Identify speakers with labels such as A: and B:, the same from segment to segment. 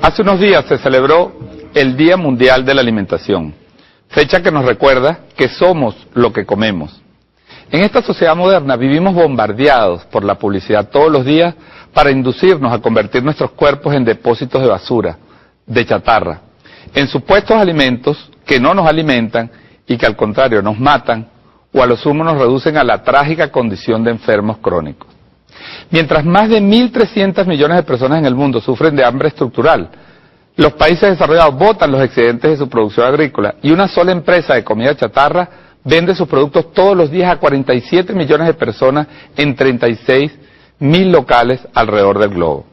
A: Hace unos días se celebró el Día Mundial de la Alimentación, fecha que nos recuerda que somos lo que comemos. En esta sociedad moderna vivimos bombardeados por la publicidad todos los días para inducirnos a convertir nuestros cuerpos en depósitos de basura, de chatarra, en supuestos alimentos que no nos alimentan y que al contrario nos matan o a lo sumo nos reducen a la trágica condición de enfermos crónicos. Mientras más de 1.300 millones de personas en el mundo sufren de hambre estructural, los países desarrollados botan los excedentes de su producción agrícola y una sola empresa de comida chatarra vende sus productos todos los días a 47 millones de personas en 36.000 locales alrededor del globo.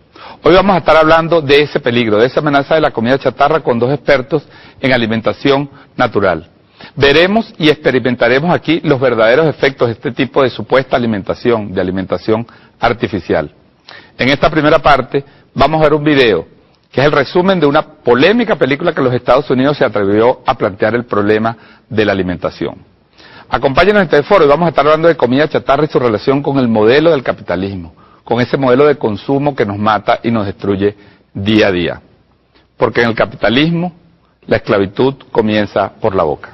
A: Hoy vamos a estar hablando de ese peligro, de esa amenaza de la comida chatarra con dos expertos en alimentación natural. Veremos y experimentaremos aquí los verdaderos efectos de este tipo de supuesta alimentación, de alimentación artificial. En esta primera parte vamos a ver un video que es el resumen de una polémica película que los Estados Unidos se atrevió a plantear el problema de la alimentación. Acompáñenos en este foro y vamos a estar hablando de comida chatarra y su relación con el modelo del capitalismo, con ese modelo de consumo que nos mata y nos destruye día a día. Porque en el capitalismo la esclavitud comienza por la boca.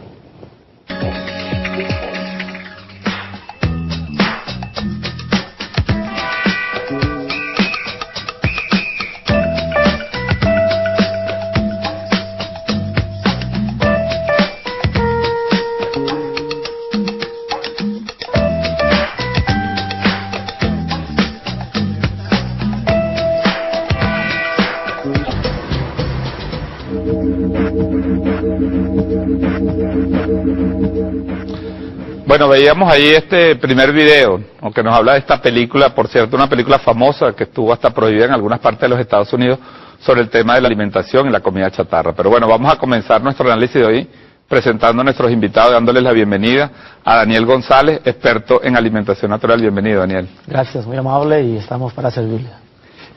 A: Bueno, veíamos ahí este primer video, aunque nos habla de esta película, por cierto, una película famosa que estuvo hasta prohibida en algunas partes de los Estados Unidos sobre el tema de la alimentación y la comida chatarra. Pero bueno, vamos a comenzar nuestro análisis de hoy presentando a nuestros invitados, dándoles la bienvenida a Daniel González, experto en alimentación natural. Bienvenido, Daniel.
B: Gracias, muy amable y estamos para servirle.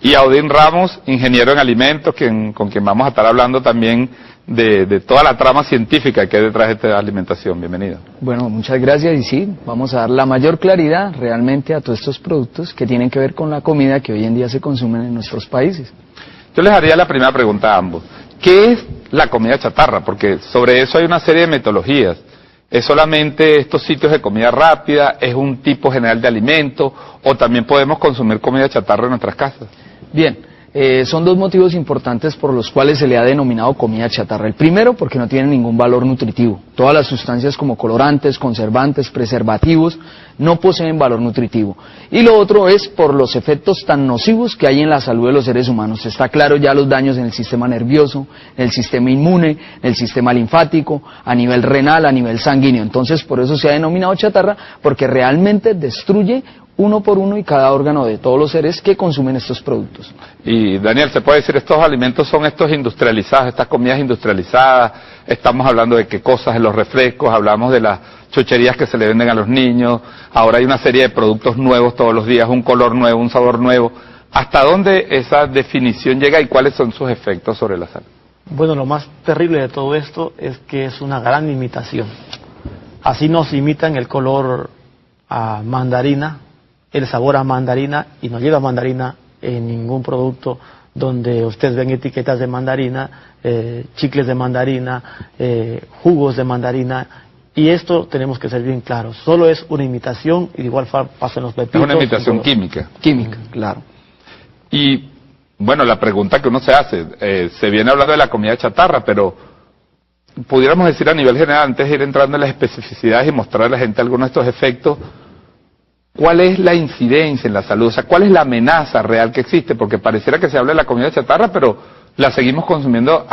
B: Y
A: a Odín Ramos, ingeniero en alimentos, con quien vamos a estar hablando también de toda la trama científica que hay detrás de esta alimentación. Bienvenido.
C: Bueno, muchas gracias y sí, vamos a dar la mayor claridad realmente a todos estos productos que tienen que ver con la comida que hoy en día se consumen en nuestros países.
A: Yo les haría la primera pregunta a ambos. ¿Qué es la comida chatarra? Porque sobre eso hay una serie de metodologías. ¿Es solamente estos sitios de comida rápida? ¿Es un tipo general de alimento? ¿O también podemos consumir comida chatarra en nuestras casas?
C: Bien, son dos motivos importantes por los cuales se le ha denominado comida chatarra. El primero, porque no tiene ningún valor nutritivo. Todas las sustancias como colorantes, conservantes, preservativos, no poseen valor nutritivo. Y lo otro es por los efectos tan nocivos que hay en la salud de los seres humanos. Está claro ya los daños en el sistema nervioso, en el sistema inmune, en el sistema linfático, a nivel renal, a nivel sanguíneo. Entonces, por eso se ha denominado chatarra, porque realmente destruye uno por uno y cada órgano de todos los seres que consumen estos productos.
A: Y Daniel, ¿se puede decir estos alimentos son estos industrializados, estas comidas industrializadas? Estamos hablando de qué cosas, en los refrescos, hablamos de las chucherías que se le venden a los niños, ahora hay una serie de productos nuevos todos los días, un color nuevo, un sabor nuevo. ¿Hasta dónde esa definición llega y cuáles son sus efectos sobre la salud?
B: Bueno, lo más terrible de todo esto es que es una gran imitación. Así nos imitan el color a mandarina, el sabor a mandarina, y no lleva mandarina en ningún producto donde ustedes ven etiquetas de mandarina, chicles de mandarina, jugos de mandarina, y esto tenemos que ser bien claros, solo es una imitación, y de igual pasa en los pepitos.
A: Es una imitación química.
C: Química, claro.
A: Y bueno, la pregunta que uno se hace, se viene hablando de la comida chatarra, pero pudiéramos decir a nivel general, antes de ir entrando en las especificidades y mostrar a la gente algunos de estos efectos, ¿cuál es la incidencia en la salud? O sea, ¿cuál es la amenaza real que existe? Porque pareciera que se habla de la comida chatarra, pero la seguimos consumiendo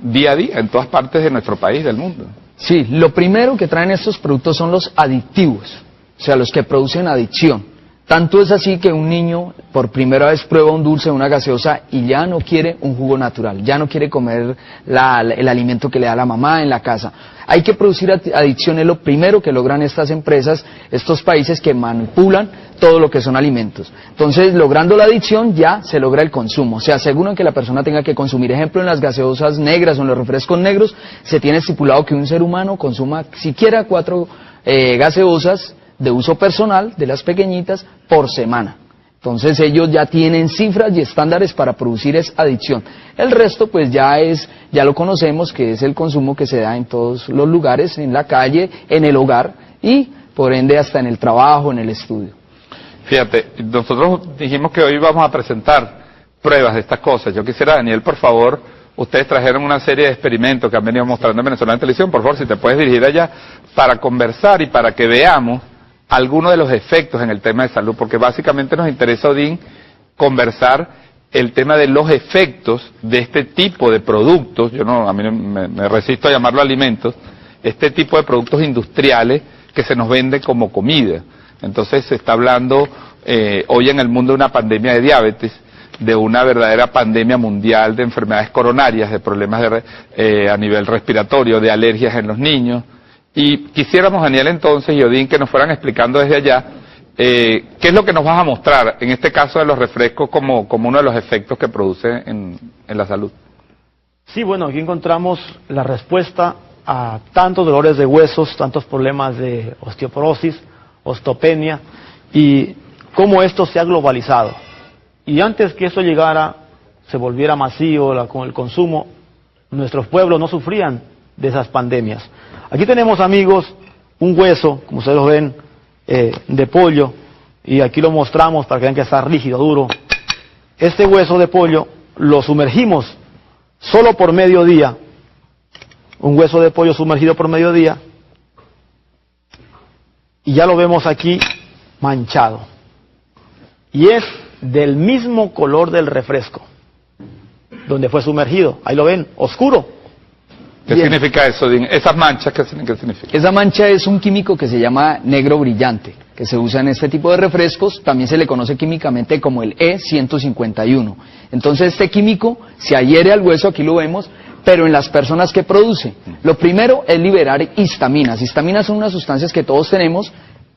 A: día a día en todas partes de nuestro país, del mundo.
C: Sí, lo primero que traen estos productos son los adictivos, o sea, los que producen adicción. Tanto es así que un niño por primera vez prueba un dulce, una gaseosa y ya no quiere un jugo natural, ya no quiere comer el alimento que le da la mamá en la casa. Hay que producir adicciones, lo primero que logran estas empresas, estos países que manipulan todo lo que son alimentos. Entonces, logrando la adicción ya se logra el consumo, se aseguran que la persona tenga que consumir. Ejemplo, en las gaseosas negras o en los refrescos negros se tiene estipulado que un ser humano consuma siquiera 4 gaseosas de uso personal, de las pequeñitas, por semana. Entonces ellos ya tienen cifras y estándares para producir esa adicción. El resto pues ya lo conocemos, que es el consumo que se da en todos los lugares, en la calle, en el hogar y por ende hasta en el trabajo, en el estudio.
A: Fíjate, nosotros dijimos que hoy vamos a presentar pruebas de estas cosas. Yo quisiera, Daniel, por favor, ustedes trajeron una serie de experimentos que han venido mostrando en Venezolana Televisión. Por favor, si te puedes dirigir allá para conversar y para que veamos algunos de los efectos en el tema de salud, porque básicamente nos interesa, Odín, conversar el tema de los efectos de este tipo de productos. A mí me resisto a llamarlo alimentos, este tipo de productos industriales que se nos venden como comida. Entonces se está hablando hoy en el mundo de una pandemia de diabetes, de una verdadera pandemia mundial de enfermedades coronarias, de problemas a nivel respiratorio, de alergias en los niños. Y quisiéramos, Daniel, entonces, y Odín, que nos fueran explicando desde allá, ¿qué es lo que nos vas a mostrar, en este caso de los refrescos, como uno de los efectos que produce en la salud?
B: Sí, bueno, aquí encontramos la respuesta a tantos dolores de huesos, tantos problemas de osteoporosis, osteopenia, y cómo esto se ha globalizado. Y antes que eso llegara, se volviera masivo con el consumo, nuestros pueblos no sufrían de esas pandemias. Aquí tenemos, amigos, un hueso, como ustedes lo ven, de pollo, y aquí lo mostramos para que vean que está rígido, duro. Este hueso de pollo lo sumergimos solo por mediodía, un hueso de pollo sumergido por mediodía, y ya lo vemos aquí manchado. Y es del mismo color del refresco, donde fue sumergido. Ahí lo ven, oscuro.
A: ¿Qué significa eso, Odín? ¿Esas manchas qué significa?
C: Esa mancha es un químico que se llama negro brillante, que se usa en este tipo de refrescos. También se le conoce químicamente como el E151. Entonces este químico se adhiere al hueso, aquí lo vemos, pero en las personas que produce. Lo primero es liberar histaminas. Histaminas son unas sustancias que todos tenemos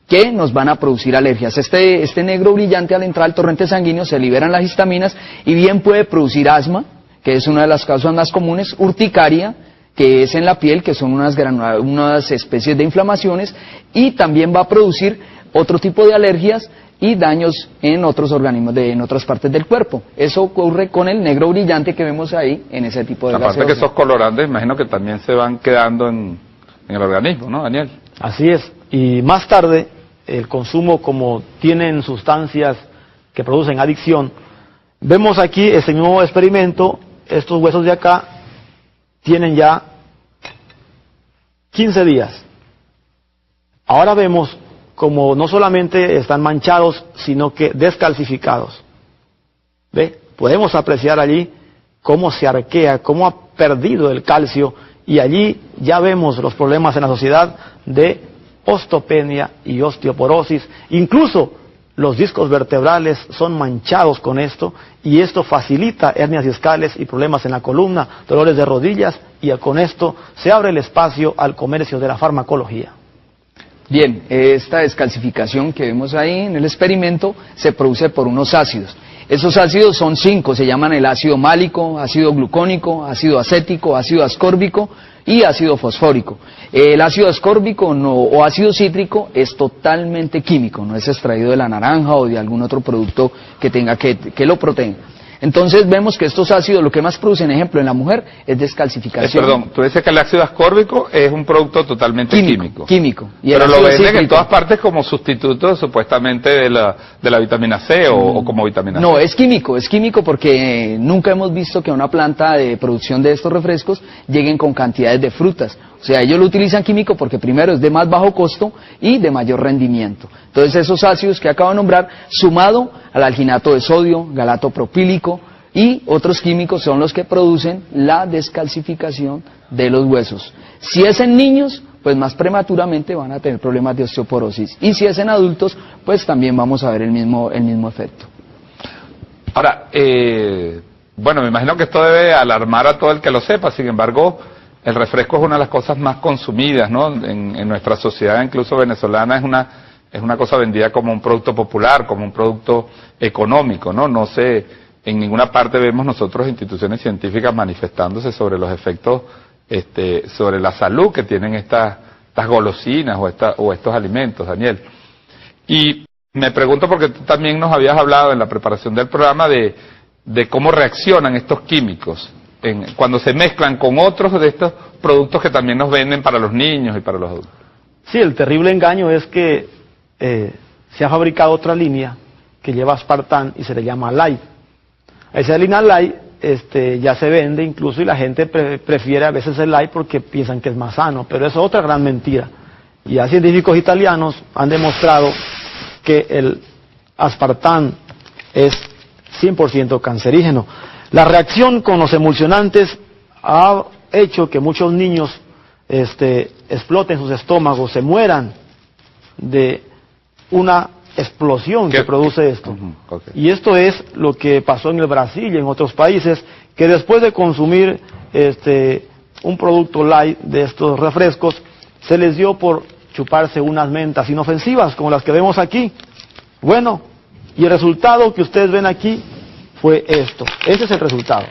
C: que nos van a producir alergias. Este negro brillante, al entrar al torrente sanguíneo, se liberan las histaminas y bien puede producir asma, que es una de las causas más comunes, urticaria, que es en la piel, que son unas especies de inflamaciones, y también va a producir otro tipo de alergias y daños en otros organismos, en otras partes del cuerpo. Eso ocurre con el negro brillante que vemos ahí, en ese tipo de gaseosa.
A: Aparte que esos colorantes, imagino que también se van quedando en el organismo, ¿no, Daniel?
B: Así es, y más tarde, el consumo, como tienen sustancias que producen adicción, vemos aquí ese mismo experimento, estos huesos de acá tienen ya 15 días. Ahora vemos como no solamente están manchados, sino que descalcificados. ¿Ve? Podemos apreciar allí cómo se arquea, cómo ha perdido el calcio, y allí ya vemos los problemas en la sociedad de osteopenia y osteoporosis. Incluso los discos vertebrales son manchados con esto, y esto facilita hernias discales y problemas en la columna, dolores de rodillas, y con esto se abre el espacio al comercio de la farmacología.
C: Bien, esta descalcificación que vemos ahí en el experimento se produce por unos ácidos. Esos ácidos son 5, se llaman el ácido málico, ácido glucónico, ácido acético, ácido ascórbico y ácido fosfórico. El ácido ascórbico o ácido cítrico es totalmente químico, no es extraído de la naranja o de algún otro producto que lo protenga. Entonces vemos que estos ácidos lo que más producen, ejemplo, en la mujer es descalcificación.
A: Perdón, tú dices que el ácido ascórbico es un producto totalmente químico.
C: Químico.
A: Y pero lo venden en todas partes como sustituto supuestamente de la vitamina C o como vitamina C.
C: No, es químico porque nunca hemos visto que a una planta de producción de estos refrescos lleguen con cantidades de frutas. O sea, ellos lo utilizan químico porque primero es de más bajo costo y de mayor rendimiento. Entonces esos ácidos que acabo de nombrar, sumado al alginato de sodio, galato propílico y otros químicos, son los que producen la descalcificación de los huesos. Si es en niños, pues más prematuramente van a tener problemas de osteoporosis. Y si es en adultos, pues también vamos a ver el mismo efecto.
A: Ahora, bueno, me imagino que esto debe alarmar a todo el que lo sepa. Sin embargo, el refresco es una de las cosas más consumidas, ¿no? En nuestra sociedad, incluso venezolana, es una cosa vendida como un producto popular, como un producto económico, ¿no? No sé, en ninguna parte vemos nosotros instituciones científicas manifestándose sobre los efectos, sobre la salud que tienen estas golosinas o estos alimentos, Daniel. Y Me pregunto porque tú también nos habías hablado en la preparación del programa de cómo reaccionan estos químicos cuando se mezclan con otros de estos productos que también nos venden para los niños y para los adultos.
B: Sí, el terrible engaño es que se ha fabricado otra línea que lleva aspartán y se le llama Light. Esa línea Light ya se vende incluso y la gente prefiere a veces el Light porque piensan que es más sano, pero es otra gran mentira. Y ya científicos italianos han demostrado que el aspartán es 100% cancerígeno. La reacción con los emulsionantes ha hecho que muchos niños exploten sus estómagos, se mueran de una explosión que produce esto.
A: Okay.
B: Y esto es lo que pasó en el Brasil y en otros países, que después de consumir un producto light de estos refrescos, se les dio por chuparse unas mentas inofensivas como las que vemos aquí. Bueno, y el resultado que ustedes ven aquí fue esto. Ese es el resultado.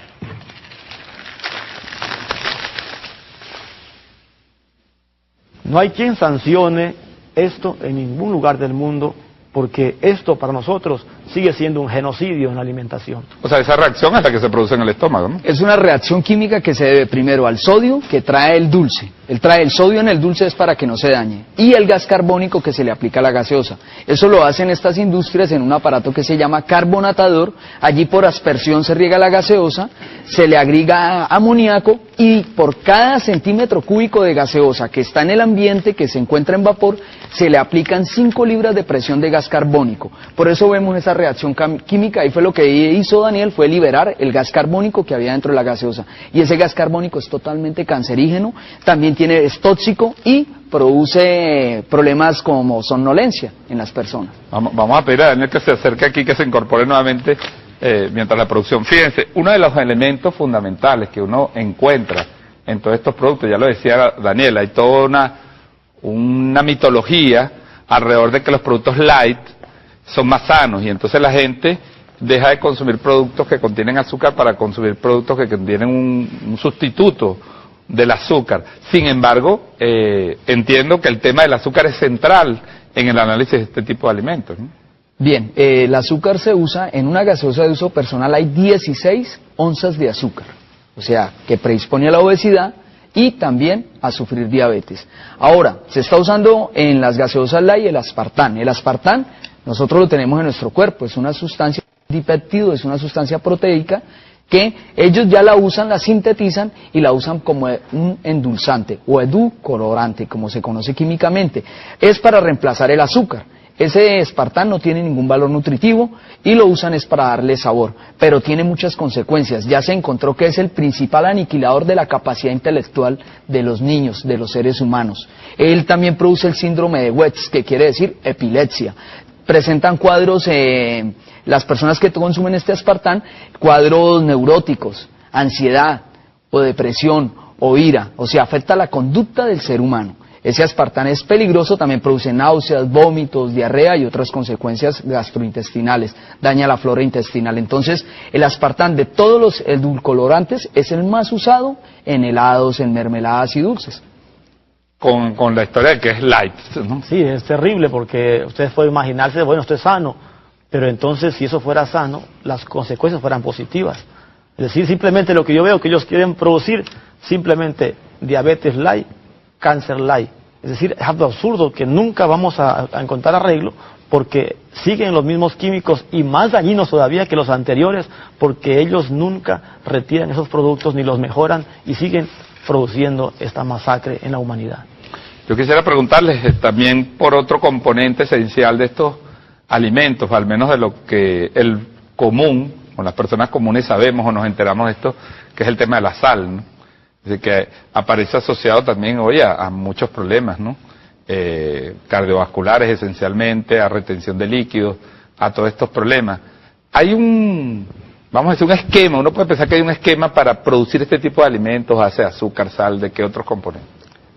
B: No hay quien sancione esto en ningún lugar del mundo, porque esto para nosotros sigue siendo un genocidio en la alimentación.
A: O sea, esa reacción es la que se produce en el estómago, ¿no?
C: Es una reacción química que se debe primero al sodio que trae el dulce. Él trae el sodio en el dulce es para que no se dañe. Y el gas carbónico que se le aplica a la gaseosa. Eso lo hacen estas industrias en un aparato que se llama carbonatador. Allí por aspersión se riega la gaseosa, se le agrega amoníaco y por cada centímetro cúbico de gaseosa que está en el ambiente, que se encuentra en vapor, se le aplican 5 libras de presión de gas carbónico. Por eso vemos esa reacción química y fue lo que hizo Daniel, fue liberar el gas carbónico que había dentro de la gaseosa. Y ese gas carbónico es totalmente cancerígeno, también es tóxico y produce problemas como somnolencia en las personas.
A: Vamos a pedir a Daniel que se acerque aquí, que se incorpore nuevamente mientras la producción. Fíjense, uno de los elementos fundamentales que uno encuentra en todos estos productos, ya lo decía Daniel, hay toda una mitología alrededor de que los productos light son más sanos y entonces la gente deja de consumir productos que contienen azúcar para consumir productos que contienen un sustituto del azúcar. Sin embargo, entiendo que el tema del azúcar es central en el análisis de este tipo de alimentos, ¿no?
C: Bien, el azúcar se usa, en una gaseosa de uso personal hay 16 onzas de azúcar, o sea, que predispone a la obesidad y también a sufrir diabetes. Ahora, se está usando en las gaseosas light el aspartán. El aspartán nosotros lo tenemos en nuestro cuerpo, es una sustancia dipéptido, es una sustancia proteica que ellos ya la usan, la sintetizan y la usan como un endulzante o edulcorante, como se conoce químicamente. Es para reemplazar el azúcar. Ese aspartán no tiene ningún valor nutritivo y lo usan es para darle sabor, pero tiene muchas consecuencias. Ya se encontró que es el principal aniquilador de la capacidad intelectual de los niños, de los seres humanos. Él también produce el síndrome de West, que quiere decir epilepsia. Presentan cuadros, las personas que consumen este aspartán, cuadros neuróticos, ansiedad o depresión o ira, o sea, afecta la conducta del ser humano. Ese aspartán es peligroso, también produce náuseas, vómitos, diarrea y otras consecuencias gastrointestinales, daña la flora intestinal. Entonces, el aspartán de todos los edulcorantes es el más usado en helados, en mermeladas y dulces.
A: Con la historia de que es light, ¿no?
B: Sí, es terrible porque ustedes pueden imaginarse, bueno, esto es sano, pero entonces si eso fuera sano, las consecuencias fueran positivas. Es decir, simplemente lo que yo veo que ellos quieren producir, simplemente diabetes light, cáncer light. Es decir, es algo absurdo que nunca vamos a encontrar arreglo porque siguen los mismos químicos y más dañinos todavía que los anteriores porque ellos nunca retiran esos productos ni los mejoran y siguen produciendo esta masacre en la humanidad.
A: Yo quisiera preguntarles también por otro componente esencial de estos alimentos, al menos de lo que el común, o las personas comunes sabemos o nos enteramos de esto, que es el tema de la sal, ¿no? Es decir, que aparece asociado también hoy a muchos problemas, ¿no? Cardiovasculares esencialmente, a retención de líquidos, a todos estos problemas. Hay vamos a decir, un esquema, uno puede pensar que hay un esquema para producir este tipo de alimentos, hace azúcar, sal, ¿de qué otros componentes?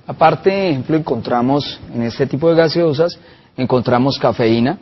C: Aparte, por ejemplo, encontramos en este tipo de gaseosas, encontramos cafeína,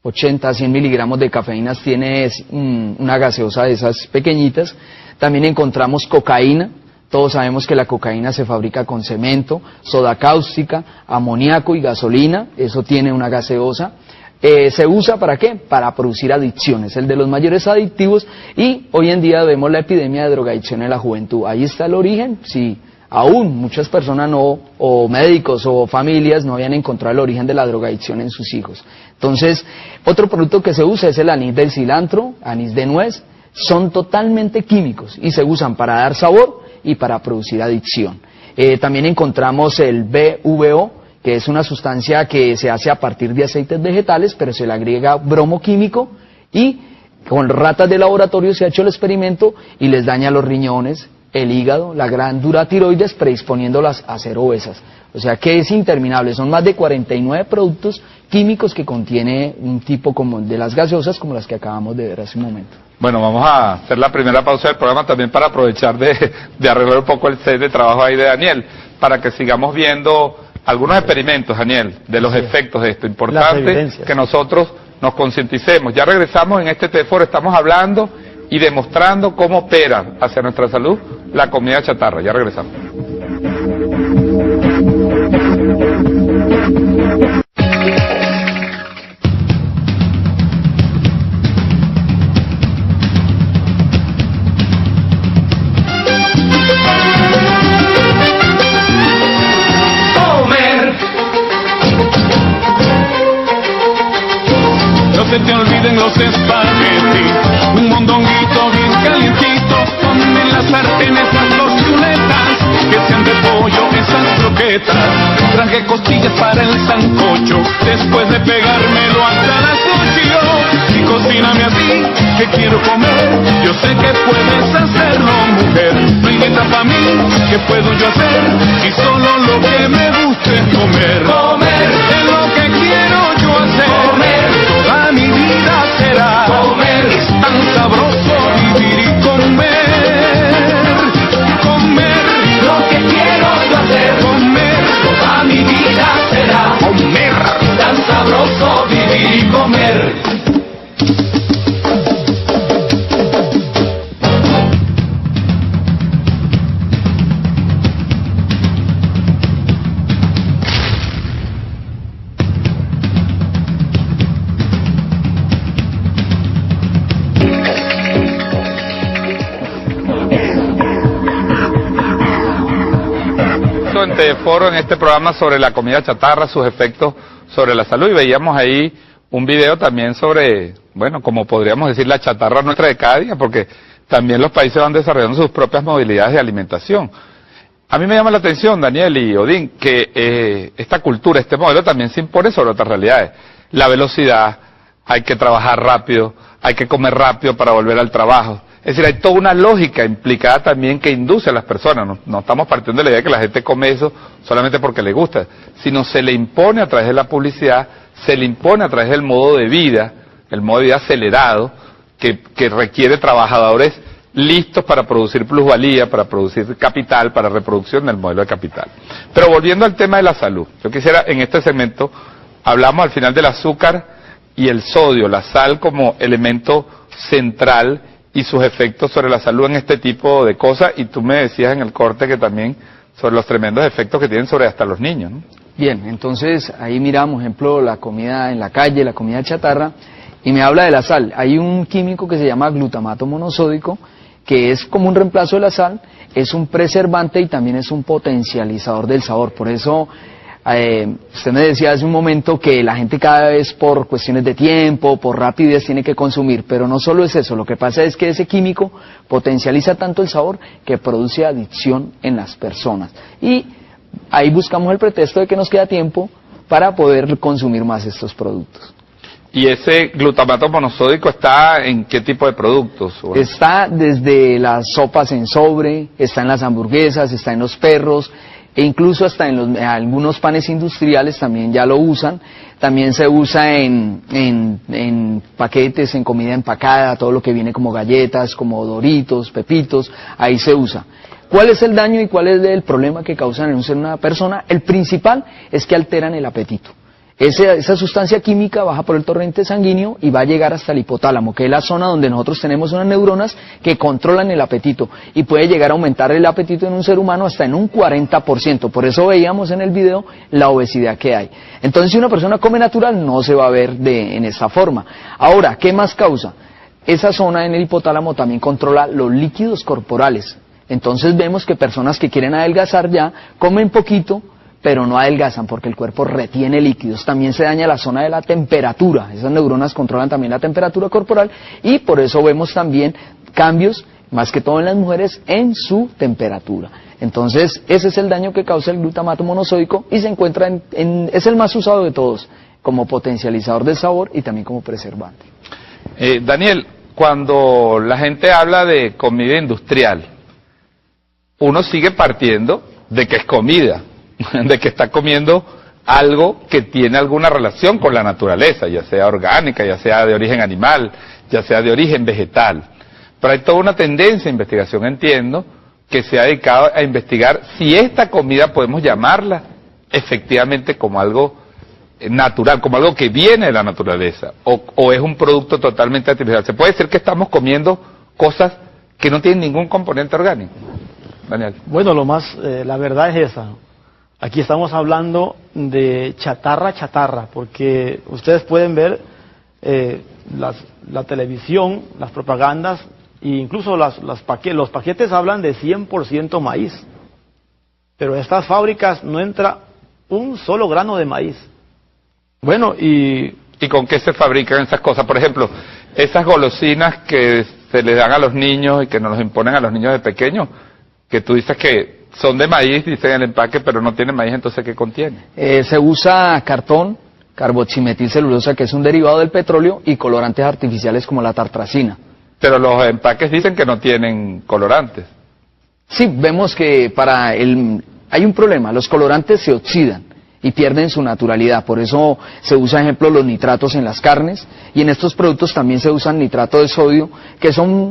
C: 80 a 100 miligramos de cafeína tiene una gaseosa de esas pequeñitas. También encontramos cocaína. Todos sabemos que la cocaína se fabrica con cemento, soda cáustica, amoníaco y gasolina, eso tiene una gaseosa. se usa ¿para qué? Para producir adicciones, el de los mayores adictivos, y hoy en día vemos la epidemia de drogadicción en la juventud. Ahí está el origen, sí. Aún muchas personas o médicos o familias no habían encontrado el origen de la drogadicción en sus hijos. Entonces, otro producto que se usa es el anís del cilantro, anís de nuez, son totalmente químicos y se usan para dar sabor y para producir adicción. También encontramos el BVO, que es una sustancia que se hace a partir de aceites vegetales, pero se le agrega bromo químico y con ratas de laboratorio se ha hecho el experimento y les daña los riñones, el hígado, la glándula tiroides, predisponiéndolas a ser obesas. O sea que es interminable, son más de 49 productos químicos que contiene un tipo como de las gaseosas como las que acabamos de ver hace un momento.
A: Bueno, vamos a hacer la primera pausa del programa también para aprovechar de arreglar un poco el set de trabajo ahí de Daniel, para que sigamos viendo algunos experimentos, Daniel, de los efectos de esto. Importante que nosotros nos concienticemos. Ya regresamos en este T-Foro, estamos hablando y demostrando cómo opera hacia nuestra salud la comida chatarra. Ya regresamos.
D: No se te olviden los espaguetis, un mondonguito bien calientito, ponme en las sartenes esas dos chuletas, que sean de pollo esas croquetas, traje costillas para el sancocho, después de pegármelo hasta las 8, y cocíname así, que quiero comer, yo sé que puedes hacerlo, mujer, no hay dieta para mí, que puedo yo hacer, y solo lo que me gusta es comer, comer, es lo que quiero yo hacer, comer, toda mi vida será, comer, es tan sabroso vivir y comer, comer, lo que quiero yo hacer, comer, toda mi vida será, comer, tan sabroso vivir y comer.
A: En T-Foro, en este programa sobre la comida chatarra, sus efectos sobre la salud, y veíamos ahí un video también sobre, bueno, como podríamos decir, la chatarra nuestra de cada día, porque también los países van desarrollando sus propias modalidades de alimentación. A mí me llama la atención, Daniel y Odín, que esta cultura, este modelo también se impone sobre otras realidades. La velocidad, hay que trabajar rápido, hay que comer rápido para volver al trabajo. Es decir, hay toda una lógica implicada también que induce a las personas. No estamos partiendo de la idea de que la gente come eso solamente porque le gusta, sino se le impone a través de la publicidad, se le impone a través del modo de vida, el modo de vida acelerado, que requiere trabajadores listos para producir plusvalía, para producir capital, para reproducción del modelo de capital. Pero volviendo al tema de la salud, yo quisiera en este segmento, hablamos al final del azúcar y el sodio, la sal como elemento central y sus efectos sobre la salud en este tipo de cosas, y tú me decías en el corte que también sobre los tremendos efectos que tienen sobre hasta los niños, ¿no?
C: Bien, entonces ahí miramos, ejemplo, la comida en la calle, la comida chatarra, y me habla de la sal. Hay un químico que se llama glutamato monosódico, que es como un reemplazo de la sal, es un preservante y también es un potencializador del sabor. Por eso usted me decía hace un momento que la gente cada vez por cuestiones de tiempo, por rapidez tiene que consumir, pero no solo es eso, lo que pasa es que ese químico potencializa tanto el sabor que produce adicción en las personas. Y ahí buscamos el pretexto de que nos queda tiempo para poder consumir más estos productos.
A: ¿Y ese glutamato monosódico está en qué tipo de productos?
C: Está desde las sopas en sobre, está en las hamburguesas, está en los perros, e incluso hasta en algunos panes industriales también ya lo usan. También se usa en paquetes, en comida empacada, todo lo que viene como galletas, como Doritos, Pepitos, ahí se usa. ¿Cuál es el daño y cuál es el problema que causan en una persona? El principal es que alteran el apetito. Esa sustancia química baja por el torrente sanguíneo y va a llegar hasta el hipotálamo, que es la zona donde nosotros tenemos unas neuronas que controlan el apetito, y puede llegar a aumentar el apetito en un ser humano hasta en un 40%. Por eso veíamos en el video la obesidad que hay. Entonces, si una persona come natural, no se va a ver en esta forma. Ahora, ¿qué más causa? Esa zona en el hipotálamo también controla los líquidos corporales. Entonces vemos que personas que quieren adelgazar ya comen poquito, pero no adelgazan porque el cuerpo retiene líquidos. También se daña la zona de la temperatura. Esas neuronas controlan también la temperatura corporal, y por eso vemos también cambios, más que todo en las mujeres, en su temperatura. Entonces, ese es el daño que causa el glutamato monosódico, y se encuentra es el más usado de todos, como potencializador del sabor y también como preservante.
A: Daniel, cuando la gente habla de comida industrial, uno sigue partiendo de que es comida, de que está comiendo algo que tiene alguna relación con la naturaleza, ya sea orgánica, ya sea de origen animal, ya sea de origen vegetal. Pero hay toda una tendencia a investigación, entiendo, que se ha dedicado a investigar si esta comida podemos llamarla efectivamente como algo natural, como algo que viene de la naturaleza, o es un producto totalmente artificial. ¿Se puede decir que estamos comiendo cosas que no tienen ningún componente orgánico? Daniel.
B: Bueno, la verdad es esa. Aquí estamos hablando de chatarra, porque ustedes pueden ver la televisión, las propagandas, e incluso los paquetes hablan de 100% maíz. Pero en estas fábricas no entra un solo grano de maíz. Bueno, ¿y
A: con qué se fabrican esas cosas? Por ejemplo, esas golosinas que se les dan a los niños y que nos los imponen a los niños de pequeños, que tú dices que son de maíz, dicen en el empaque, pero no tienen maíz, entonces ¿qué contiene?
C: Se usa cartón, carboximetilcelulosa, que es un derivado del petróleo, y colorantes artificiales como la tartrazina.
A: Pero los empaques dicen que no tienen colorantes.
C: Sí, vemos que hay un problema, los colorantes se oxidan y pierden su naturalidad, por eso se usa, ejemplo, los nitratos en las carnes, y en estos productos también se usan nitrato de sodio, que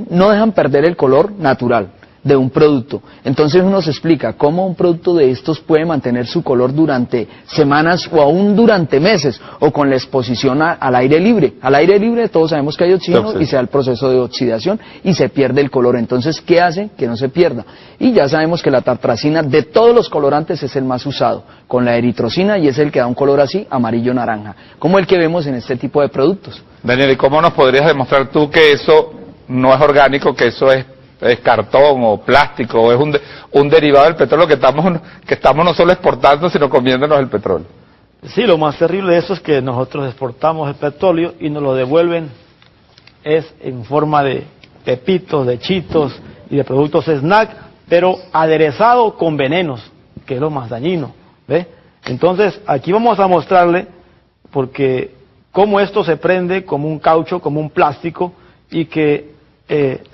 C: no dejan perder el color natural de un producto. Entonces uno se explica cómo un producto de estos puede mantener su color durante semanas o aún durante meses, o con la exposición al aire libre. Al aire libre todos sabemos que hay oxígeno y se da el proceso de oxidación y se pierde el color. Entonces, ¿qué hace? Que no se pierda. Y ya sabemos que la tartrazina de todos los colorantes es el más usado, con la eritrocina, y es el que da un color así, amarillo-naranja, como el que vemos en este tipo de productos.
A: Daniel, ¿y cómo nos podrías demostrar tú que eso no es orgánico, que eso es cartón o plástico, o es un derivado del petróleo que estamos no solo exportando, sino comiéndonos el petróleo?
B: Sí, lo más terrible de eso es que nosotros exportamos el petróleo y nos lo devuelven en forma de pepitos, de chitos y de productos snack, pero aderezado con venenos, que es lo más dañino, ¿ve? Entonces, aquí vamos a mostrarle porque cómo esto se prende como un caucho, como un plástico, y que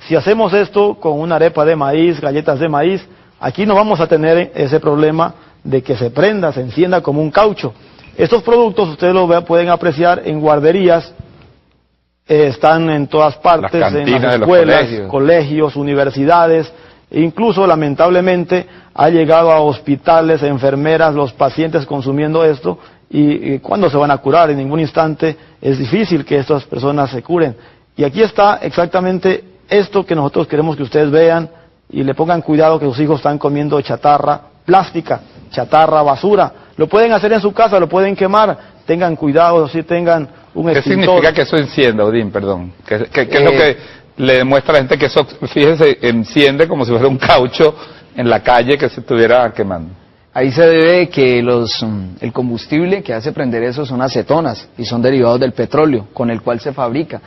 B: si hacemos esto con una arepa de maíz, galletas de maíz, aquí no vamos a tener ese problema de que se prenda, se encienda como un caucho. Estos productos ustedes los pueden apreciar en guarderías, están en todas partes, en las escuelas, colegios, universidades, e incluso lamentablemente ha llegado a hospitales, enfermeras, los pacientes consumiendo esto, y ¿cuándo se van a curar? En ningún instante. Es difícil que estas personas se curen. Y aquí está exactamente esto que nosotros queremos que ustedes vean y le pongan cuidado, que sus hijos están comiendo chatarra plástica, chatarra basura. Lo pueden hacer en su casa, lo pueden quemar, tengan cuidado, si tengan un extintor.
A: ¿Qué significa que eso encienda, Odín, perdón? ¿Qué es lo que le demuestra a la gente que eso, fíjese, enciende como si fuera un caucho en la calle que se estuviera quemando?
C: Ahí se debe que el combustible que hace prender eso son acetonas, y son derivados del petróleo con el cual se fabrica.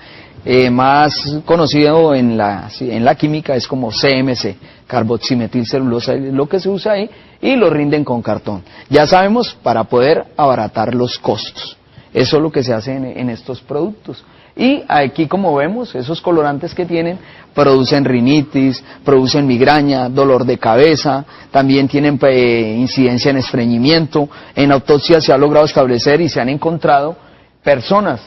C: Más conocido en la química es como CMC, carboximetilcelulosa, lo que se usa ahí, y lo rinden con cartón. Ya sabemos, para poder abaratar los costos. Eso es lo que se hace en estos productos. Y aquí, como vemos, esos colorantes que tienen producen rinitis, producen migraña, dolor de cabeza, también tienen incidencia en estreñimiento. En autopsia se ha logrado establecer y se han encontrado personas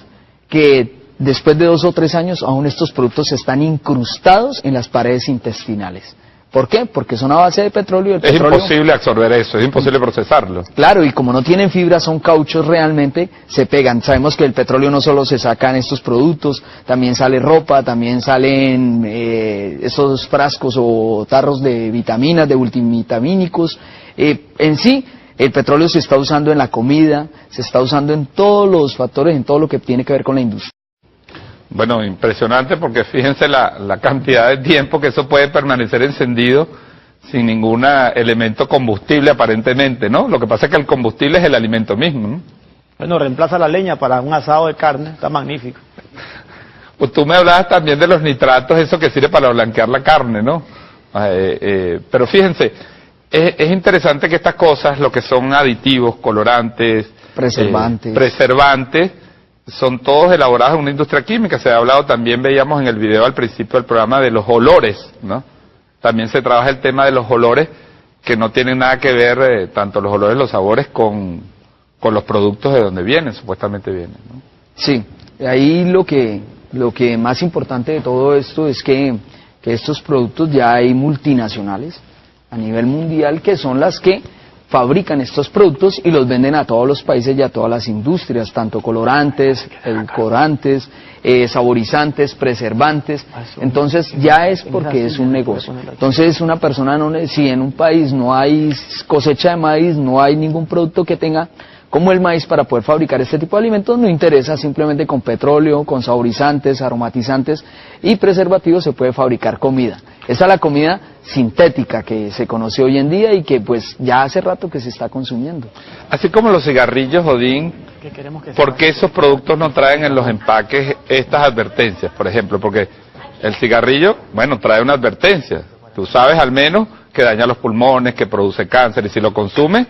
C: que después de 2 o 3 años aún estos productos están incrustados en las paredes intestinales. ¿Por qué? Porque son a base de petróleo. El
A: Es
C: petróleo,
A: imposible absorber eso, es imposible procesarlo.
C: claro, y como no tienen fibra, son cauchos realmente, se pegan. Sabemos que el petróleo no solo se sacan estos productos, también sale ropa, también salen esos frascos o tarros de vitaminas, de multivitamínicos. En sí, el petróleo se está usando en la comida, se está usando en todos los factores, en todo lo que tiene que ver con la industria.
A: Bueno, impresionante porque fíjense la cantidad de tiempo que eso puede permanecer encendido sin ningún elemento combustible aparentemente, ¿no? Lo que pasa es que el combustible es el alimento mismo, ¿no?
B: Bueno, reemplaza la leña para un asado de carne, está magnífico.
A: Pues tú me hablabas también de los nitratos, eso que sirve para blanquear la carne, ¿no? Pero fíjense, es interesante que estas cosas, lo que son aditivos, colorantes, preservantes, son todos elaborados en una industria química. Se ha hablado, también veíamos en el video al principio del programa, de los olores, ¿no? También se trabaja el tema de los olores, que no tienen nada que ver, tanto los olores, los sabores, con los productos de donde vienen, supuestamente vienen, ¿no?
C: Sí, ahí lo que más importante de todo esto es que estos productos ya hay multinacionales a nivel mundial que son las que fabrican estos productos y los venden a todos los países y a todas las industrias, tanto colorantes, edulcorantes, saborizantes, preservantes. Entonces ya es porque es un negocio. Entonces una persona, si en un país no hay cosecha de maíz, no hay ningún producto que tenga como el maíz para poder fabricar este tipo de alimentos, no interesa, simplemente con petróleo, con saborizantes, aromatizantes y preservativos se puede fabricar comida. Esa es la comida sintética que se conoce hoy en día y que pues ya hace rato que se está consumiendo.
A: Así como los cigarrillos, Odín, ¿por qué esos productos no traen en los empaques estas advertencias, por ejemplo? Porque el cigarrillo, bueno, trae una advertencia. Tú sabes al menos que daña los pulmones, que produce cáncer, y si lo consumes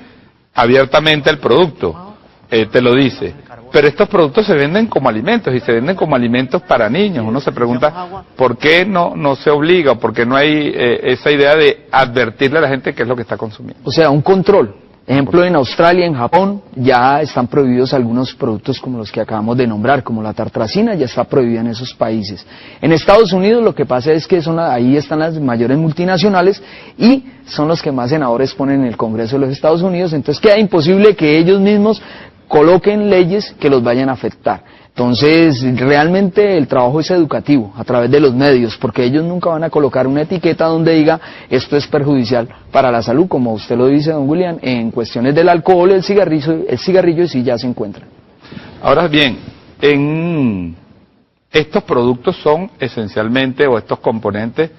A: abiertamente el producto, te lo dice. Pero estos productos se venden como alimentos, y se venden como alimentos para niños. Uno se pregunta, ¿por qué no se obliga? ¿Por qué no hay esa idea de advertirle a la gente qué es lo que está consumiendo?
C: O sea, un control. Ejemplo, en Australia, en Japón, ya están prohibidos algunos productos como los que acabamos de nombrar, como la tartrazina, ya está prohibida en esos países. En Estados Unidos lo que pasa es que ahí están las mayores multinacionales y son los que más senadores ponen en el Congreso de los Estados Unidos, entonces queda imposible que ellos mismos coloquen leyes que los vayan a afectar. Entonces, realmente el trabajo es educativo, a través de los medios, porque ellos nunca van a colocar una etiqueta donde diga esto es perjudicial para la salud, como usted lo dice, don William, en cuestiones del alcohol, el cigarrillo sí ya se encuentran.
A: Ahora bien, estos productos son esencialmente, o estos componentes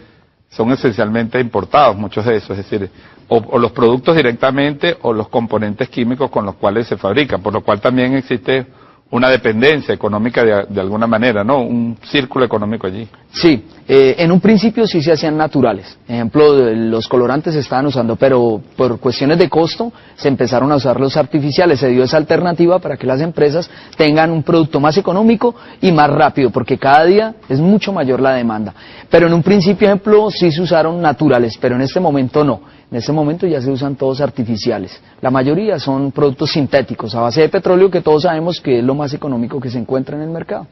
A: son esencialmente importados, muchos de esos, es decir, o los productos directamente o los componentes químicos con los cuales se fabrican, por lo cual también existe una dependencia económica de alguna manera, ¿no? Un círculo económico allí.
C: Sí, en un principio sí se hacían naturales. Ejemplo, los colorantes se estaban usando, pero por cuestiones de costo se empezaron a usar los artificiales. Se dio esa alternativa para que las empresas tengan un producto más económico y más rápido, porque cada día es mucho mayor la demanda. Pero en un principio, ejemplo, sí se usaron naturales, pero en este momento no. En este momento ya se usan todos artificiales. La mayoría son productos sintéticos a base de petróleo, que todos sabemos que es lo más económico que se encuentra en el mercado.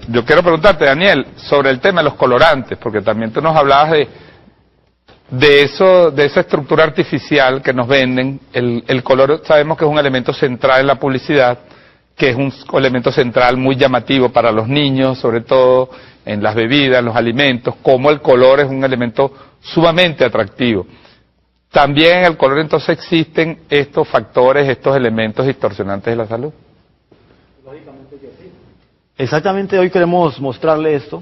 A: Yo quiero preguntarte, Daniel, sobre el tema de los colorantes, porque también tú nos hablabas de esa estructura artificial que nos venden. El color sabemos que es un elemento central en la publicidad, que es un elemento central muy llamativo para los niños, sobre todo en las bebidas, en los alimentos, como el color es un elemento sumamente atractivo. También en el color entonces existen estos factores, estos elementos distorsionantes de la salud.
B: Lógicamente que sí. Exactamente, hoy queremos mostrarle esto,